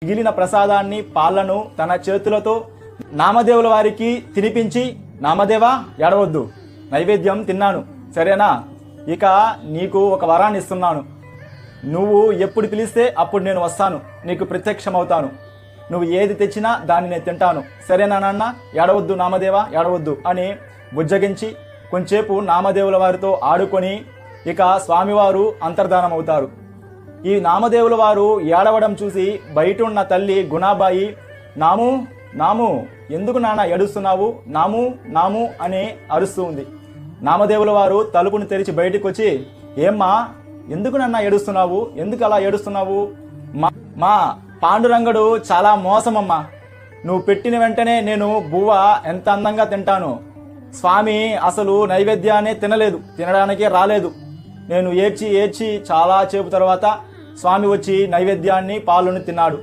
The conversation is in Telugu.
మిగిలిన ప్రసాదాన్ని పాలను తన చేతులతో నామదేవుల వారికి తినిపించి, నామదేవా ఏడవద్దు, నైవేద్యం తిన్నాను సరేనా, ఇక నీకు ఒక వరాన్ని ఇస్తున్నాను. నువ్వు ఎప్పుడు పిలిస్తే అప్పుడు నేను వస్తాను, నీకు ప్రత్యక్షమవుతాను. నువ్వు ఏది తెచ్చినా దాన్ని నేను తింటాను సరేనా నాన్న, ఏడవద్దు నామదేవా ఏడవద్దు అని బుజ్జగించి కొంచెంసేపు నామదేవుల వారితో ఆడుకొని ఇక స్వామివారు అంతర్ధానం అవుతారు. ఈ నామదేవుల వారు ఏడవడం చూసి బయట ఉన్న తల్లి గుణాబాయి, నాము నాము ఎందుకు నాన్న ఏడుస్తున్నావు, నాము నాము అని అరుస్తూ ఉంది. నామదేవుల వారు తలుపును తెరిచి బయటకు వచ్చి, ఏమ్మా ఎందుకు నాన్న ఏడుస్తున్నావు, ఎందుకు అలా ఏడుస్తున్నావు, మా పాండురంగడు చాలా మోసమమ్మా, నువ్వు పెట్టిన వెంటనే నేను బువ్వ ఎంత అందంగా తింటాను, స్వామి అసలు నైవేద్యాన్ని తినలేదు, తినడానికే రాలేదు. నేను ఏడ్చి చాలా సేపు తర్వాత స్వామి వచ్చి నైవేద్యాన్ని పాలను తిన్నాడు.